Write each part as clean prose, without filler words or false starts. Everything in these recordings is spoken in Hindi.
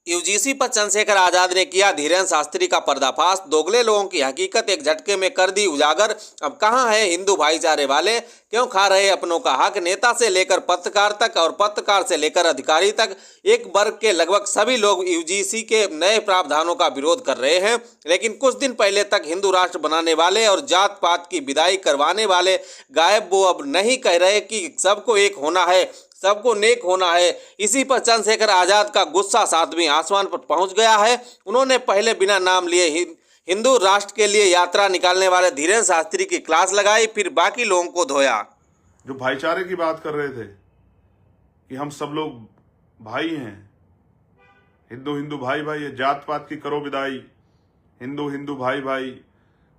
यूजीसी पर चंद्रशेखर आजाद ने किया धीरेन्द्र शास्त्री का पर्दाफाश। दोगले लोगों की हकीकत एक झटके में कर दी उजागर। अब कहां है हिंदू भाईचारे वाले, क्यों खा रहे अपनों का हक। नेता से लेकर पत्रकार तक और पत्रकार से लेकर अधिकारी तक एक वर्ग के लगभग सभी लोग यूजीसी के नए प्रावधानों का विरोध कर रहे हैं। लेकिन कुछ दिन पहले तक हिंदू राष्ट्र बनाने वाले और जात पात की विदाई करवाने वाले गायब वो अब नहीं कह रहे कि सबको एक होना है, सबको नेक होना है। इसी पर चंद्रशेखर आजाद का गुस्सा सातवें आसमान पर पहुंच गया है। उन्होंने पहले बिना नाम लिए हिंदू राष्ट्र के लिए यात्रा निकालने वाले धीरेन्द्र शास्त्री की क्लास लगाई, फिर बाकी लोगों को धोया। जो भाईचारे की बात कर रहे थे कि हम सब लोग भाई हैं, हिंदू हिंदू भाई भाई है, जात पात की करो विदाई, हिंदू हिंदू भाई भाई।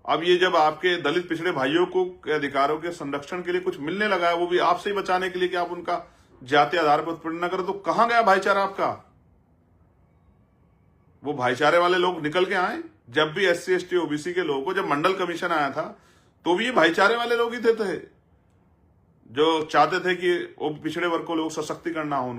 अब ये जब आपके दलित पिछड़े भाइयों को अधिकारों के संरक्षण के लिए कुछ मिलने लगा है, वो भी आपसे ही बचाने के लिए कि आप उनका जाति आधार पर उत्पीड़न न करो, तो कहां गया भाईचारा आपका? वो भाईचारे वाले लोग निकल के आए। जब भी SC ST OBC के लोगों को जब मंडल कमीशन आया था तो भी ये भाईचारे वाले लोग ही थे जो चाहते थे कि वो पिछड़े वर्ग को लोग सशक्तिकरण ना हो,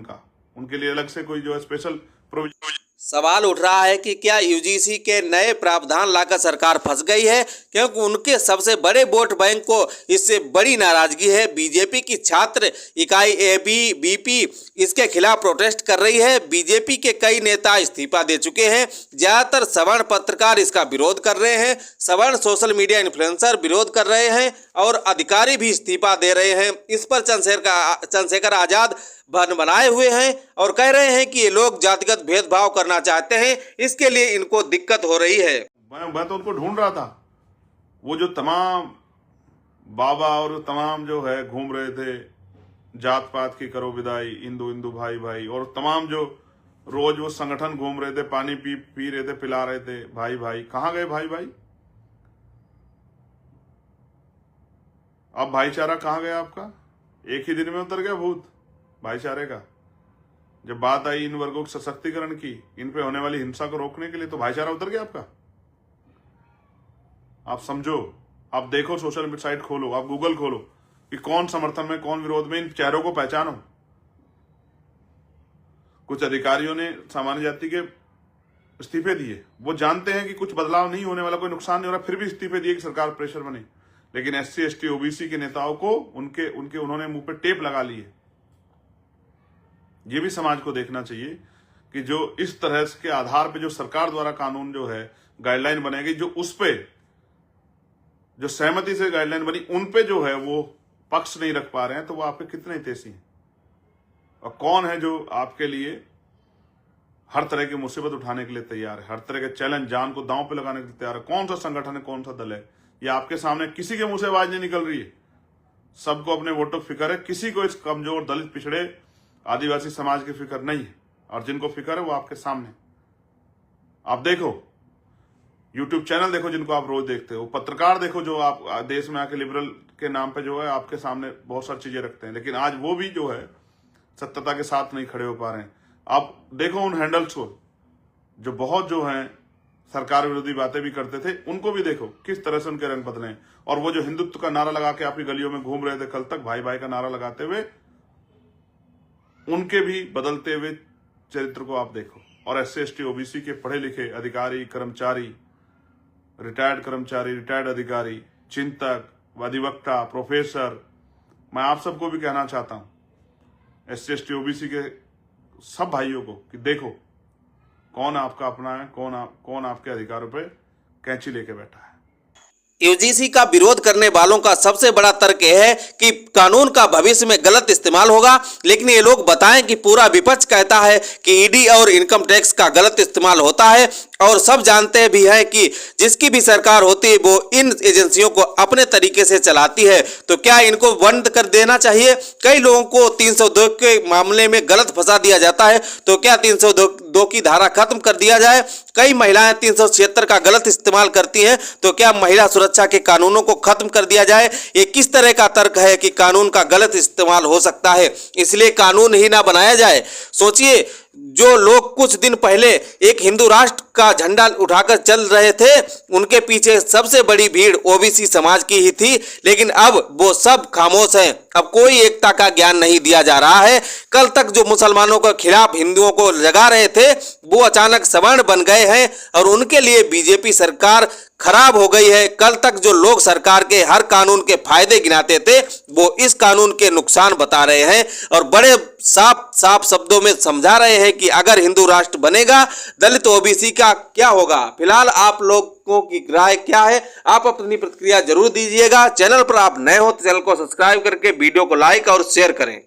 उनके लिए अलग से कोई जो है स्पेशल प्रोविजन। सवाल उठ रहा है कि क्या यूजीसी के नए प्रावधान लाकर सरकार फंस गई है, क्योंकि उनके सबसे बड़े वोट बैंक को इससे बड़ी नाराजगी है। बीजेपी की छात्र इकाई ABVP इसके खिलाफ प्रोटेस्ट कर रही है। बीजेपी के कई नेता इस्तीफा दे चुके हैं। ज्यादातर सवर्ण पत्रकार इसका विरोध कर रहे हैं, सवर्ण सोशल मीडिया इन्फ्लुएंसर विरोध कर रहे हैं और अधिकारी भी इस्तीफा दे रहे हैं। इस पर चंद्रशेखर आजाद बनाए हुए हैं और कह रहे हैं कि ये लोग जातिगत भेदभाव करना चाहते हैं, इसके लिए इनको दिक्कत हो रही है। मैं तो उनको ढूंढ रहा था, वो जो तमाम बाबा और तमाम जो है घूम रहे थे, जात पात की करो विदाई, हिंदू हिंदू भाई भाई, और तमाम जो रोज वो संगठन घूम रहे थे, पानी पी रहे थे, पिला रहे थे भाई भाई। कहां गए भाई भाई? अब भाईचारा कहां गया आपका? एक ही दिन में उतर गया भूत भाईचारे का। जब बात आई इन वर्गों के सशक्तिकरण की, इन पे होने वाली हिंसा को रोकने के लिए, तो भाईचारा उतर गया आपका। आप समझो, आप देखो, सोशल साइट खोलो, आप गूगल खोलो कि कौन समर्थन में कौन विरोध में, इन चेहरों को पहचानो। कुछ अधिकारियों ने सामान्य जाति के इस्तीफे दिए, वो जानते हैं कि कुछ बदलाव नहीं होने वाला, कोई नुकसान नहीं हो रहा, फिर भी इस्तीफे दिए कि सरकार प्रेशर बने। लेकिन SC ST OBC के नेताओं को उन्होंने मुंह पे टेप लगा ली है। ये भी समाज को देखना चाहिए कि जो इस तरह के आधार पे जो सरकार द्वारा कानून जो है गाइडलाइन बनाएगी, जो उस पे जो सहमति से गाइडलाइन बनी, उन पे जो है वो पक्ष नहीं रख पा रहे हैं, तो वो आपके कितने हितैषी हैं? और कौन है जो आपके लिए हर तरह की मुसीबत उठाने के लिए तैयार है, हर तरह के चैलेंज, जान को दांव पे लगाने के लिए तैयार है? कौन सा संगठन है, कौन सा दल है? ये आपके सामने किसी के मुंह से आवाज नहीं निकल रही है। सबको अपने वोटों की फिक्र है, किसी को इस कमजोर दलित पिछड़े आदिवासी समाज की फिक्र नहीं है, और जिनको फिक्र है वो आपके सामने। आप देखो, YouTube चैनल देखो जिनको आप रोज देखते हो, पत्रकार देखो जो आप देश में आके लिबरल के नाम पे जो है आपके सामने बहुत सारी चीजें रखते हैं, लेकिन आज वो भी जो है सत्यता के साथ नहीं खड़े हो पा रहे हैं। आप देखो उन हैंडल्स को जो बहुत जो है सरकार विरोधी बातें भी करते थे, उनको भी देखो किस तरह से उनके रंग बदले हैं। और वो जो हिंदुत्व का नारा लगा के आपकी गलियों में घूम रहे थे कल तक, भाई भाई का नारा लगाते हुए, उनके भी बदलते हुए चरित्र को आप देखो। और SC ST OBC के पढ़े लिखे अधिकारी, कर्मचारी, रिटायर्ड अधिकारी, चिंतक, अधिवक्ता, प्रोफेसर, मैं आप सबको भी कहना चाहता हूं, SC ST OBC के सब भाइयों को, कि देखो कौन आपका अपना है, कौन आपके अधिकारों पे कैंची लेके बैठा है। यूजीसी का विरोध करने वालों का सबसे बड़ा तर्क यह है कि कानून का भविष्य में गलत इस्तेमाल होगा, लेकिन ये लोग बताएं कि पूरा विपक्ष कहता है कि ED और इनकम टैक्स का गलत इस्तेमाल होता है, और सब जानते भी हैं कि जिसकी भी सरकार होती है वो इन एजेंसियों को अपने तरीके से चलाती है। तो क्या इनको बंद कर देना चाहिए? कई लोगों को 302 के मामले में गलत फंसा दिया जाता है, तो क्या 302 की धारा खत्म कर दिया जाए? कई महिलाएं 376 का गलत इस्तेमाल करती हैं, तो क्या महिला सुरक्षा के कानूनों को खत्म कर दिया जाए? ये किस तरह का तर्क है कि कानून का गलत इस्तेमाल हो सकता है, इसलिए कानून ही ना बनाया जाए? सोचिए, जो लोग कुछ दिन पहले एक हिंदू राष्ट्र का झंडा उठाकर चल रहे थे, उनके पीछे सबसे बड़ी भीड़ ओबीसी समाज की ही थी, लेकिन अब वो सब खामोश हैं। अब कोई एकता का ज्ञान नहीं दिया जा रहा है। कल तक जो मुसलमानों के खिलाफ हिंदुओं को जगा रहे थे, वो अचानक सवर्ण बन गए हैं और उनके लिए बीजेपी सरकार खराब हो गई है। कल तक जो लोग सरकार के हर कानून के फायदे गिनाते थे, वो इस कानून के नुकसान बता रहे हैं और बड़े साफ साफ शब्दों में समझा रहे हैं कि अगर हिंदू राष्ट्र बनेगा, दलित ओबीसी का क्या होगा। फिलहाल आप लोगों की राय क्या है, आप अपनी प्रतिक्रिया जरूर दीजिएगा। चैनल पर आप नए हो तो चैनल को सब्सक्राइब करके वीडियो को लाइक और शेयर करें।